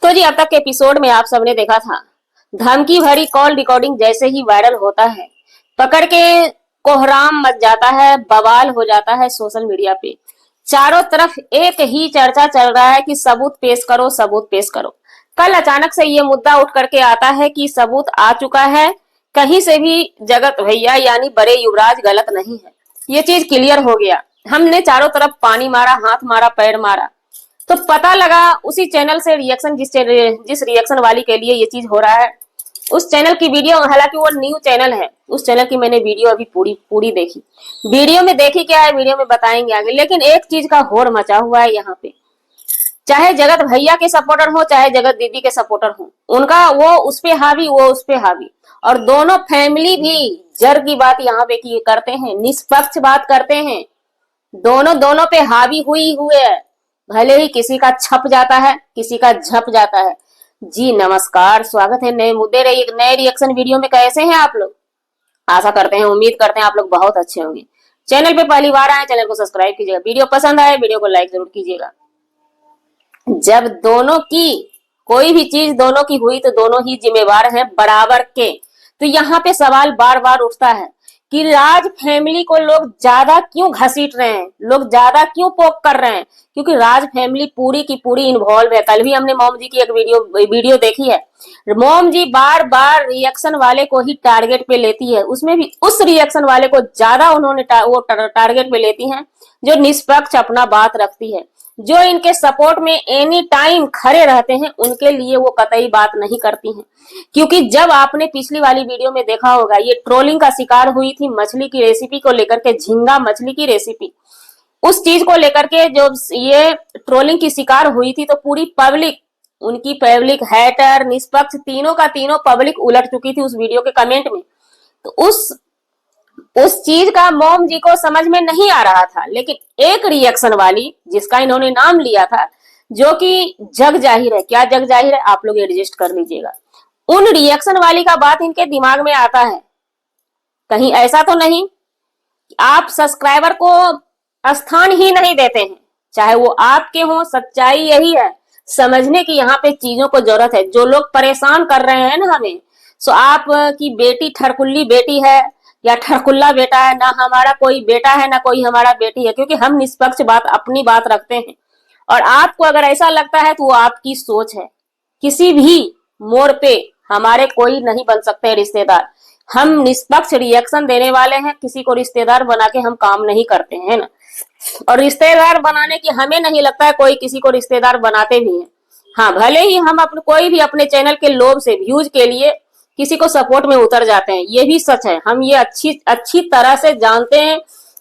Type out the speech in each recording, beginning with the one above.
तो जी अब तक के एपिसोड में आप सबने देखा था, धमकी भरी कॉल रिकॉर्डिंग जैसे ही वायरल होता है, पकड़ के कोहराम मच जाता है, बवाल हो जाता है सोशल मीडिया पे। चारों तरफ एक ही चर्चा चल रहा है कि सबूत पेश करो, सबूत पेश करो। कल अचानक से ये मुद्दा उठ करके आता है कि सबूत आ चुका है, कहीं से भी जगत भैया यानी बड़े युवराज गलत नहीं है, ये चीज क्लियर हो गया। हमने चारों तरफ पानी मारा, हाथ मारा, पैर मारा, तो पता लगा उसी चैनल से रिएक्शन जिस रिएक्शन वाली के लिए ये चीज हो रहा है, उस चैनल की वीडियो, हालांकि वो न्यू चैनल है, उस चैनल की मैंने वीडियो अभी पूरी पूरी देखी। वीडियो में देखी क्या है, वीडियो में बताएंगे आगे। लेकिन एक चीज का होड़ मचा हुआ है यहाँ पे, चाहे जगत भैया के सपोर्टर हो, चाहे जगत दीदी के सपोर्टर हो, उनका वो उस पे हावी, वो उस पे हावी, और दोनों फैमिली भी जर की बात यहाँ पे की करते हैं, निष्पक्ष बात करते हैं। दोनों दोनों पे हावी हुई हुए है, भले ही किसी का छप जाता है, किसी का झप जाता है। जी नमस्कार, स्वागत है नए मुद्दे रही एक नए रिएक्शन वीडियो में। कैसे हैं आप लोग? आशा करते हैं, उम्मीद करते हैं आप लोग बहुत अच्छे होंगे। चैनल पे पहली बार आए, चैनल को सब्सक्राइब कीजिएगा, वीडियो पसंद आए वीडियो को लाइक जरूर कीजिएगा। जब दोनों की कोई भी चीज दोनों की हुई तो दोनों ही जिम्मेवार हैं बराबर के। तो यहाँ पे सवाल बार बार उठता है कि राज फैमिली को लोग ज्यादा क्यों घसीट रहे हैं, लोग ज्यादा क्यों पोक कर रहे हैं? क्योंकि राज फैमिली पूरी की पूरी इन्वॉल्व है। कल भी हमने मॉम जी की एक वीडियो देखी है, मॉम जी बार बार रिएक्शन वाले को ही टारगेट पे लेती है, उसमें भी उस रिएक्शन वाले को ज्यादा उन्होंने टारगेट पे लेती है जो निष्पक्ष अपना बात रखती है, जो इनके सपोर्ट में एनी टाइम खड़े रहते हैं, उनके लिए वो कतई बात नहीं करती हैं। क्योंकि जब आपने पिछली वाली वीडियो में देखा होगा, ये ट्रोलिंग का शिकार हुई थी मछली की रेसिपी को लेकर के, झींगा मछली की रेसिपी, उस चीज को लेकर के जो ये ट्रोलिंग की शिकार हुई थी, तो पूरी पब्लिक, उनकी पब्लिक, हैटर, निष्पक्ष, तीनों का तीनों पब्लिक उलट चुकी थी उस वीडियो के कमेंट में। तो उस चीज का मॉम जी को समझ में नहीं आ रहा था। लेकिन एक रिएक्शन वाली, जिसका इन्होंने नाम लिया था, जो कि जग जाहिर है, क्या जग जाहिर है, आप लोग एडजस्ट कर लीजिएगा, उन रिएक्शन वाली का बात इनके दिमाग में आता है। कहीं ऐसा तो नहीं आप सब्सक्राइबर को स्थान ही नहीं देते हैं, चाहे वो आपके हो। सच्चाई यही है, समझने की यहाँ पे चीजों को जरूरत है। जो लोग परेशान कर रहे हैं ना हमें, सो आप की बेटी ठरकुल्ली बेटी है या ठरकुल्ला बेटा है, ना हमारा कोई बेटा है ना कोई हमारा बेटी है, क्योंकि हम निष्पक्ष बात, अपनी बात रखते हैं। और आपको अगर ऐसा लगता है तो वो आपकी सोच है। किसी भी मोड़ पे हमारे कोई नहीं बन सकते रिश्तेदार, हम निष्पक्ष रिएक्शन देने वाले हैं, किसी को रिश्तेदार बना के हम काम नहीं करते हैं ना। और रिश्तेदार बनाने की हमें नहीं लगता है कोई किसी को रिश्तेदार बनाते भी हैं। हाँ, भले ही हम अपने कोई भी अपने चैनल के लोभ से, व्यूज के लिए किसी को सपोर्ट में उतर जाते हैं, ये भी सच है, हम ये अच्छी तरह से जानते हैं।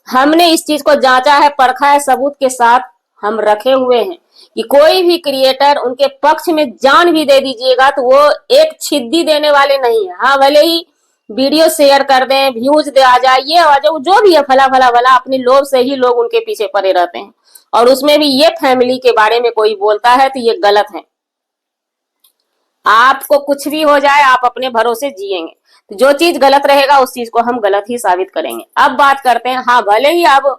हमने इस चीज को जांचा है, परखा है, सबूत के साथ हम रखे हुए हैं कि कोई भी क्रिएटर उनके पक्ष में जान भी दे दीजिएगा तो वो एक छिद्दी देने वाले नहीं है। हाँ, भले ही वीडियो शेयर कर दें, व्यूज दे आ जाए, ये आ जाए, जो भी है, फला फला फला, अपने लोभ से ही लोग उनके पीछे पड़े रहते हैं। और उसमें भी ये फैमिली के बारे में कोई बोलता है तो ये गलत है। आपको कुछ भी हो जाए, आप अपने भरोसे जिएंगे, तो जो चीज गलत रहेगा उस चीज को हम गलत ही साबित करेंगे। अब बात करते हैं, हाँ भले ही अब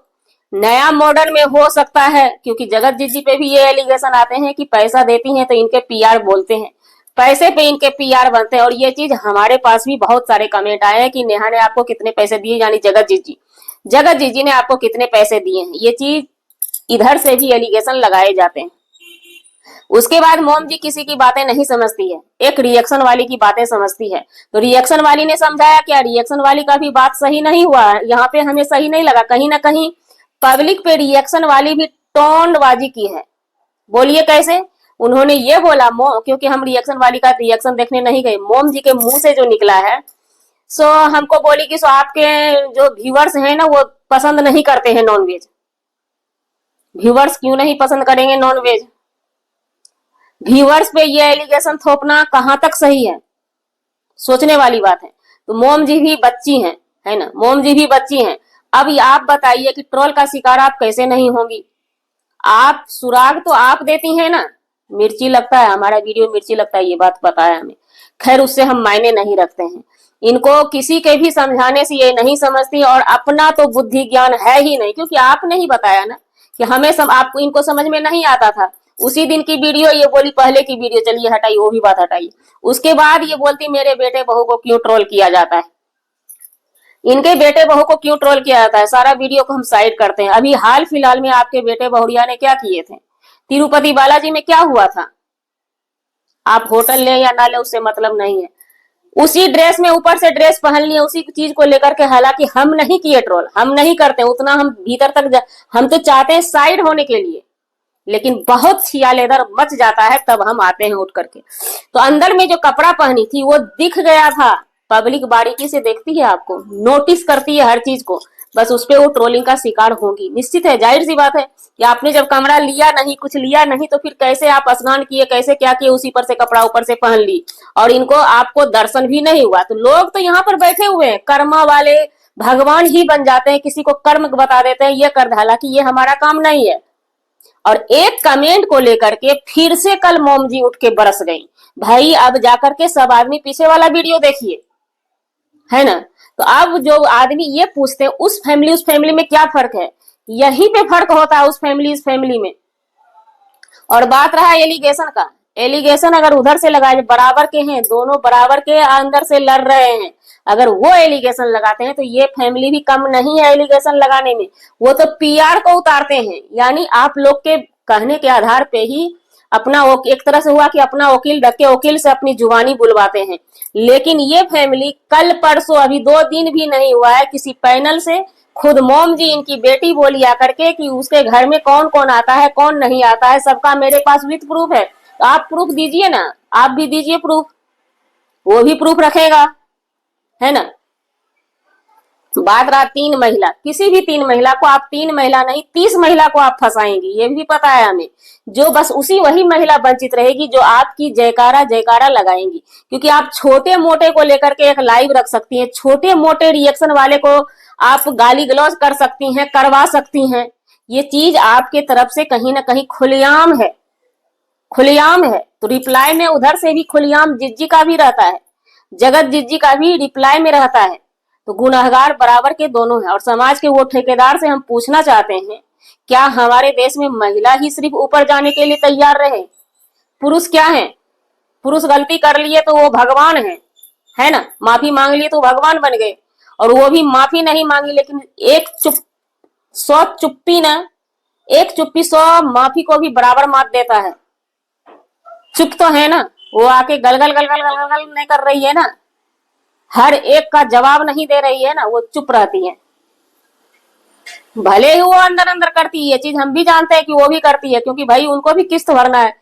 नया मॉडर्न में हो सकता है, क्योंकि जगत जीजी पे भी ये एलिगेशन आते हैं कि पैसा देती हैं तो इनके पीआर बोलते हैं, पैसे पे इनके पीआर बनते हैं। और ये चीज हमारे पास भी बहुत सारे कमेंट आए हैं कि नेहा ने आपको कितने पैसे दिए, यानी जगत जीजी ने आपको कितने पैसे दिए हैं। ये चीज इधर से भी एलिगेशन लगाए जाते हैं। उसके बाद मोम जी किसी की बातें नहीं समझती है, एक रिएक्शन वाली की बातें समझती है। तो रिएक्शन वाली ने समझाया क्या, रिएक्शन वाली का भी बात सही नहीं हुआ है, यहाँ पे हमें सही नहीं लगा। कहीं ना कहीं पब्लिक पे रिएक्शन वाली भी टोंडबाजी की है। बोलिए कैसे? उन्होंने ये बोला, क्योंकि हम रिएक्शन वाली का रिएक्शन देखने नहीं गए, मोम जी के मुंह से जो निकला है, सो हमको बोली कि सो आपके जो व्यूअर्स हैं ना, वो पसंद नहीं करते हैं नॉनवेज। व्यूअर्स क्यों नहीं पसंद करेंगे नॉनवेज? व्यूअर्स पे ये एलिगेशन थोपना कहां तक सही है, सोचने वाली बात है। तो मोम जी भी बच्ची हैं, है ना, मोम जी भी बच्ची हैं। अब आप बताइए कि ट्रोल का शिकार आप कैसे नहीं होंगी? आप सुराग तो आप देती हैं ना, मिर्ची लगता है, हमारा वीडियो मिर्ची लगता है, ये बात पता है हमें। खैर, उससे हम मायने नहीं रखते हैं। इनको किसी के भी समझाने से ये नहीं समझती, और अपना तो बुद्धि ज्ञान है ही नहीं, क्योंकि आपने ही बताया ना कि हमें आपको इनको समझ में नहीं आता था। उसी दिन की वीडियो ये बोली, पहले की वीडियो चलिए हटाइए, वो भी बात हटाइए। उसके बाद ये बोलती मेरे बेटे बहू को क्यों ट्रोल किया जाता है, इनके बेटे बहू को क्यों ट्रोल किया जाता है, सारा वीडियो को हम साइड करते हैं। अभी हाल फिलहाल में आपके बेटे बहुरिया ने क्या किए थे, तिरुपति बालाजी में क्या हुआ था, आप होटल ले या ना ले उससे मतलब नहीं है, उसी ड्रेस में ऊपर से ड्रेस पहन लिया, उसी चीज को लेकर के। हालांकि हम नहीं किए ट्रोल, हम नहीं करते उतना, हम भीतर तक हम तो चाहते हैं साइड होने के लिए, लेकिन बहुत छियाल इधर मच जाता है तब हम आते हैं उठ करके। तो अंदर में जो कपड़ा पहनी थी वो दिख गया था, पब्लिक बारीकी से देखती है, आपको नोटिस करती है हर चीज को, बस उस पे वो ट्रोलिंग का शिकार होंगी, निश्चित है, जाहिर सी बात है कि आपने जब कमरा लिया नहीं, कुछ लिया नहीं, तो फिर कैसे आप स्नान किए, कैसे क्या किए, उसी पर से कपड़ा ऊपर से पहन ली और इनको आपको दर्शन भी नहीं हुआ। तो लोग तो यहाँ पर बैठे हुए हैं, कर्मा वाले भगवान ही बन जाते हैं, किसी को कर्म बता देते हैं ये कर, हालांकि ये हमारा काम नहीं है। और एक कमेंट को लेकर के फिर से कल मोम जी उठ के बरस गई। भाई अब जाकर के सब आदमी पीछे वाला वीडियो देखिए, है ना। तो अब जो आदमी ये पूछते हैं उस फैमिली में क्या फर्क है, यही पे फर्क होता है उस फैमिली इस फैमिली में। और बात रहा एलिगेशन का, एलिगेशन अगर उधर से लगाए, बराबर के हैं दोनों, बराबर के अंदर से लड़ रहे हैं, अगर वो एलिगेशन लगाते हैं तो ये फैमिली भी कम नहीं है एलिगेशन लगाने में, वो तो पीआर को उतारते हैं। यानी आप लोग के कहने के आधार पे ही अपना एक तरह से हुआ कि अपना वकील रख के वकील से अपनी जुबानी बुलवाते हैं। लेकिन ये फैमिली कल परसों, अभी 2 दिन भी नहीं हुआ है, किसी पैनल से खुद मोम जी इनकी बेटी बोली आकर के कि उसके घर में कौन कौन आता है कौन नहीं आता है, सबका मेरे पास विथ प्रूफ है। तो आप प्रूफ दीजिए ना, आप भी दीजिए प्रूफ, वो भी प्रूफ रखेगा, है ना। बात रहा 3 महिला, किसी भी 3 महिला को आप 3 महिला नहीं 30 महिला को आप फंसाएंगी, ये भी पता है हमें, जो बस उसी वही महिला वंचित रहेगी जो आपकी जयकारा जयकारा लगाएंगी। क्योंकि आप छोटे मोटे को लेकर के एक लाइव रख सकती हैं, छोटे मोटे रिएक्शन वाले को आप गाली गलौज कर सकती हैं, करवा सकती हैं, ये चीज आपके तरफ से कहीं ना कहीं खुलेआम है, खुलेआम है। तो रिप्लाई में उधर से भी खुलेआम जिज्जी का भी रहता है, जगत जिज्जी का भी रिप्लाई में रहता है। तो गुनहगार बराबर के दोनों हैं। और समाज के वो ठेकेदार से हम पूछना चाहते हैं, क्या हमारे देश में महिला ही सिर्फ ऊपर जाने के लिए तैयार रहे, पुरुष क्या है, पुरुष गलती कर लिए तो वो भगवान है ना, माफी मांग लिए तो भगवान बन गए, और वो भी माफी नहीं मांगी, लेकिन एक 100 चुप्पी ना, एक चुप्पी 100 माफी को भी बराबर मात देता है। चुप तो है ना, वो आके गलगल गलगल गलगल गल नहीं कर रही है ना, हर एक का जवाब नहीं दे रही है ना, वो चुप रहती है। भले ही वो अंदर अंदर करती है, ये चीज हम भी जानते हैं कि वो भी करती है, क्योंकि भाई उनको भी किस्त भरना है,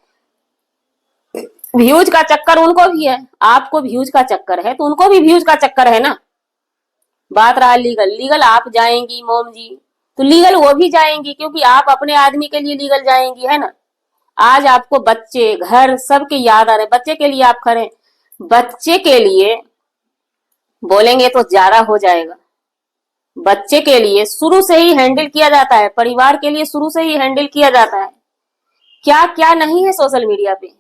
व्यूज का चक्कर उनको भी है, आपको व्यूज का चक्कर है तो उनको भी व्यूज का चक्कर है ना। बात रहा लीगल, लीगल आप जाएंगी मोम जी तो लीगल वो भी जाएंगी, क्योंकि आप अपने आदमी के लिए लीगल जाएंगी, है ना। आज आपको बच्चे घर सबके याद आ रहे, बच्चे के लिए आप खड़े, बच्चे के लिए बोलेंगे तो ज्यादा हो जाएगा। बच्चे के लिए शुरू से ही हैंडल किया जाता है, परिवार के लिए शुरू से ही हैंडल किया जाता है, क्या क्या नहीं है सोशल मीडिया पे।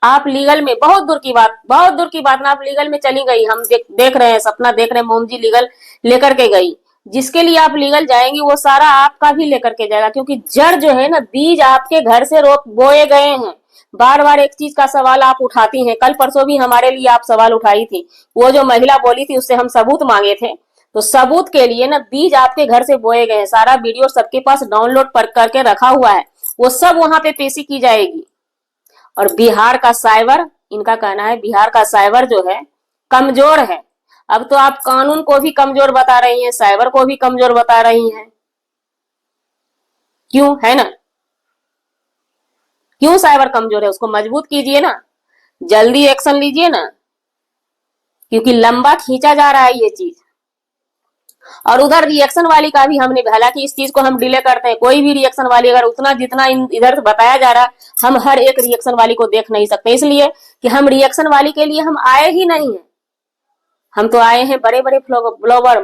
आप लीगल में बहुत दूर की बात, बहुत दूर की बात ना, आप लीगल में चली गई, हम देख रहे हैं, सपना देख रहे हैं, मोम जी लीगल लेकर के गई, जिसके लिए आप लीगल जाएंगी वो सारा आपका भी लेकर के जाएगा, क्योंकि जड़ जो है ना, बीज आपके घर से रोप बोए गए हैं। बार बार एक चीज का सवाल आप उठाती हैं, कल परसों भी हमारे लिए आप सवाल उठाई थी, वो जो महिला बोली थी उससे हम सबूत मांगे थे, तो सबूत के लिए ना बीज आपके घर से बोए गए हैं, सारा वीडियो सबके पास डाउनलोड करके रखा हुआ है, वो सब वहां पे पेशी की जाएगी। और बिहार का साइबर, इनका कहना है बिहार का साइबर जो है कमजोर है। अब तो आप कानून को भी कमजोर बता रही हैं, साइबर को भी कमजोर बता रही हैं, क्यों, है ना, क्यों साइबर कमजोर है, उसको मजबूत कीजिए ना, जल्दी एक्शन लीजिए ना, क्योंकि लंबा खींचा जा रहा है ये चीज। और उधर रिएक्शन वाली का भी हमने, हालांकि इस चीज को हम डिले करते हैं, कोई भी रिएक्शन वाली अगर उतना जितना इधर बताया जा रहा है, हम हर एक रिएक्शन वाली को देख नहीं सकते, इसलिए कि हम रिएक्शन वाली के लिए हम आए ही नहीं है। हम तो आए हैं बड़े बड़े ब्लॉगर,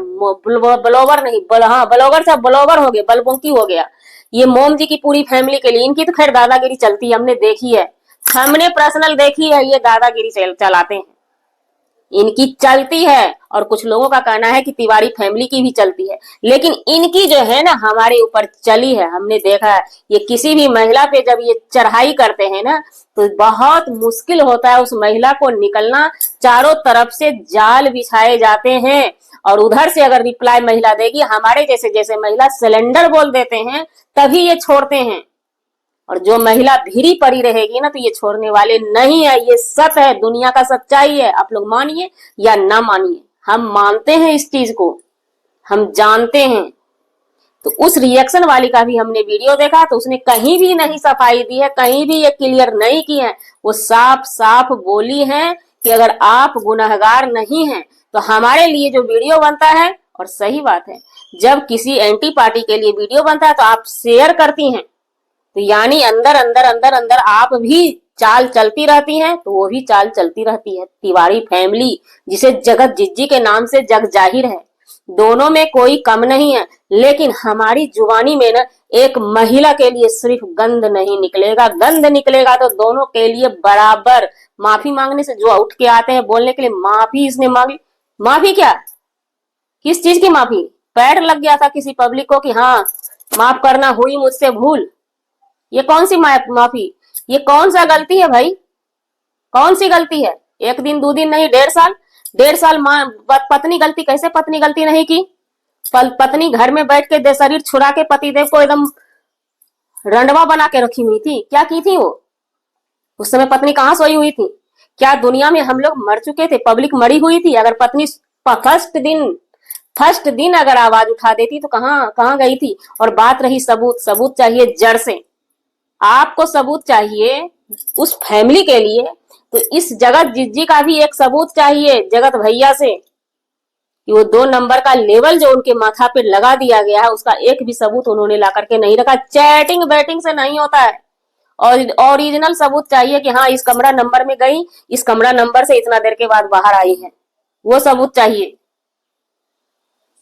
ब्लॉगर नहीं, हाँ ब्लॉगर से ब्लॉगर हो गए, बलबुंकी हो गया, ये मोम जी की पूरी फैमिली के लिए। इनकी तो खैर दादागिरी चलती है, हमने देखी है, हमने पर्सनल देखी है, ये दादागिरी चलाते हैं, इनकी चलती है। और कुछ लोगों का कहना है कि तिवारी फैमिली की भी चलती है, लेकिन इनकी जो है ना हमारे ऊपर चली है। हमने देखा है ये किसी भी महिला पे जब ये चढ़ाई करते हैं ना तो बहुत मुश्किल होता है उस महिला को निकलना। चारों तरफ से जाल बिछाए जाते हैं और उधर से अगर रिप्लाई महिला देगी, हमारे जैसे जैसे महिला सिलेंडर बोल देते हैं तभी ये छोड़ते हैं। और जो महिला भीरी पड़ी रहेगी ना तो ये छोड़ने वाले नहीं है। ये सच है, दुनिया का सच्चाई है। आप लोग मानिए या ना मानिए, हम मानते हैं इस चीज को, हम जानते हैं। तो उस रिएक्शन वाली का भी हमने वीडियो देखा तो उसने कहीं भी नहीं सफाई दी है, कहीं भी ये क्लियर नहीं की है। वो साफ साफ बोली है कि अगर आप गुनहगार नहीं हैं तो हमारे लिए जो वीडियो बनता है, और सही बात है, जब किसी एंटी पार्टी के लिए वीडियो बनता है तो आप शेयर करती हैं, तो यानी अंदर अंदर अंदर अंदर आप भी चाल चलती रहती हैं, तो वो भी चाल चलती रहती है। तिवारी फैमिली जिसे जगत जिज्जी के नाम से जग जाहिर है, दोनों में कोई कम नहीं है। लेकिन हमारी जुबानी में ना एक महिला के लिए सिर्फ गंद नहीं निकलेगा, गंद निकलेगा तो दोनों के लिए बराबर। माफी मांगने से जो उठ के आते हैं बोलने के लिए, माफी इसने मांगी, माफी क्या, किस चीज की माफी? पैर लग गया था किसी पब्लिक को कि हाँ माफ करना, हुई मुझसे भूल। ये कौन सी माफी, ये कौन सा गलती है भाई, कौन सी गलती है? एक दिन दो दिन नहीं, 1.5 साल, 1.5 साल पत्नी गलती, कैसे पत्नी गलती नहीं की? पत्नी घर में बैठ के शरीर छुड़ा के पतिदेव को एकदम रंडवा बना के रखी हुई थी। क्या की थी वो? उस समय पत्नी कहाँ सोई हुई थी? क्या दुनिया में हम लोग मर चुके थे, पब्लिक मरी हुई थी? अगर पत्नी फर्स्ट दिन अगर आवाज उठा देती तो कहाँ कहाँ गई थी? और बात रही सबूत, सबूत चाहिए जड़ से। आपको सबूत चाहिए उस फैमिली के लिए, तो इस जगत जिज्जी का भी एक सबूत चाहिए जगत भैया से कि वो 2 नंबर का लेवल जो उनके माथा पे लगा दिया गया है उसका एक भी सबूत उन्होंने ला करके नहीं रखा। चैटिंग बैटिंग से नहीं होता है, और ओरिजिनल सबूत चाहिए कि हाँ इस कमरा नंबर में गई, इस कमरा नंबर से इतना देर के बाद बाहर आई है, वो सबूत चाहिए।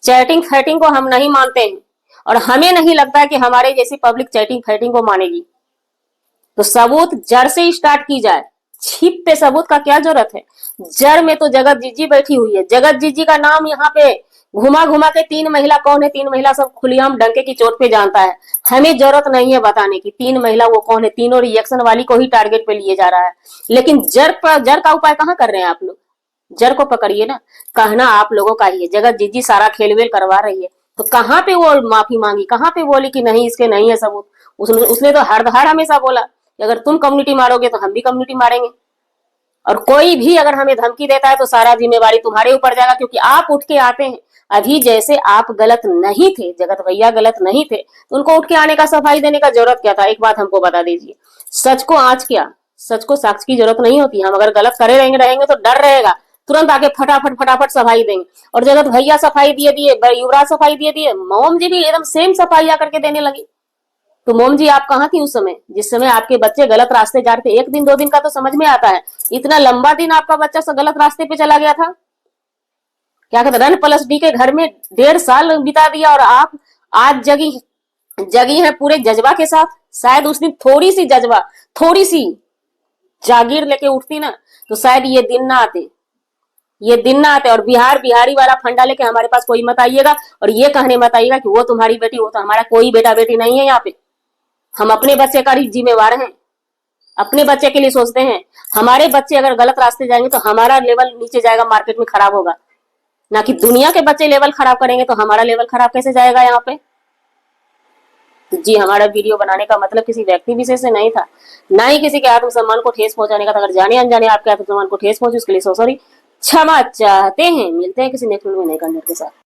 चैटिंग फैटिंग को हम नहीं मानते हैं और हमें नहीं लगता है कि हमारे जैसी पब्लिक चैटिंग फैटिंग को मानेगी। तो सबूत जड़ से स्टार्ट की जाए, छिप पे सबूत का क्या जरूरत है? जड़ में तो जगत जिज्जी बैठी हुई है। जगत जिज्जी का नाम यहाँ पे घुमा घुमा के 3 महिला कौन है, 3 महिला सब खुलेआम डंके की चोट पे जानता है। हमें जरूरत नहीं है बताने की 3 महिला वो कौन है। तीनों रिएक्शन वाली को ही टारगेट पे लिए जा रहा है, लेकिन जड़ का उपाय कहाँ कर रहे हैं आप लोग? जड़ को पकड़िए ना। कहना आप लोगों का ही है, जगत जिज्जी सारा खेलवेल करवा रही है, तो कहाँ पे वो माफी मांगी, कहाँ पे बोली कि नहीं इसके नहीं है सबूत? उसने तो हर हमेशा बोला कि अगर तुम कम्युनिटी मारोगे तो हम भी कम्युनिटी मारेंगे, और कोई भी अगर हमें धमकी देता है तो सारा जिम्मेवारी तुम्हारे ऊपर जाएगा, क्योंकि आप उठ के आते हैं। अभी जैसे आप गलत नहीं थे, जगत भैया गलत नहीं थे, तो उनको उठ के आने का, सफाई देने का जरूरत क्या था? एक बात हमको बता दीजिए, सच को आज क्या, सच को साक्ष्य की जरूरत नहीं होती। हम अगर गलत करे रहेंगे तो डर रहेगा, तुरंत आके फटाफट सफाई देंगे। और जगत भैया सफाई दिए, युवराज सफाई दिए, मोम जी भी एकदम सेम सफाई आकर के देने लगी। तो मोम जी आप कहाँ थी उस समय, जिस समय आपके बच्चे गलत रास्ते जा रहे थे? 1 दिन 2 दिन का तो समझ में आता है, इतना लंबा दिन आपका बच्चा सब गलत रास्ते पे चला गया था। क्या कहते, रन प्लस डी के घर में 1.5 साल बिता दिया, और आप आज जगी है पूरे जज्बा के साथ। शायद उस दिन थोड़ी सी जज्बा, थोड़ी सी जागीर लेके उठती ना, तो शायद ये दिन ना आते, ये दिन ना आते। और बिहारी वाला फंडा लेके हमारे पास कोई मत आइएगा और ये कहने मत आइएगा कि वो तुम्हारी बेटी, वो तो हमारा कोई बेटा बेटी नहीं है यहाँ पे। हम अपने बच्चे का ही जिम्मेवार हैं, अपने बच्चे के लिए सोचते हैं। हमारे बच्चे अगर गलत रास्ते जाएंगे तो हमारा लेवल नीचे जाएगा, मार्केट में खराब होगा, ना कि दुनिया के बच्चे लेवल खराब करेंगे तो हमारा लेवल खराब कैसे जाएगा यहाँ पे? जी, हमारा वीडियो बनाने का मतलब किसी व्यक्ति विशेष से नहीं था, ना ही किसी के आत्मसम्मान को ठेस पहुंचाने का था। अगर जाने अनजाने आपके आत्मसम्मान को ठेस पहुंची उसके लिए सॉरी, क्षमा चाहते हैं। मिलते हैं किसी नेक्स्ट वीडियो में नए कंटेंट के साथ।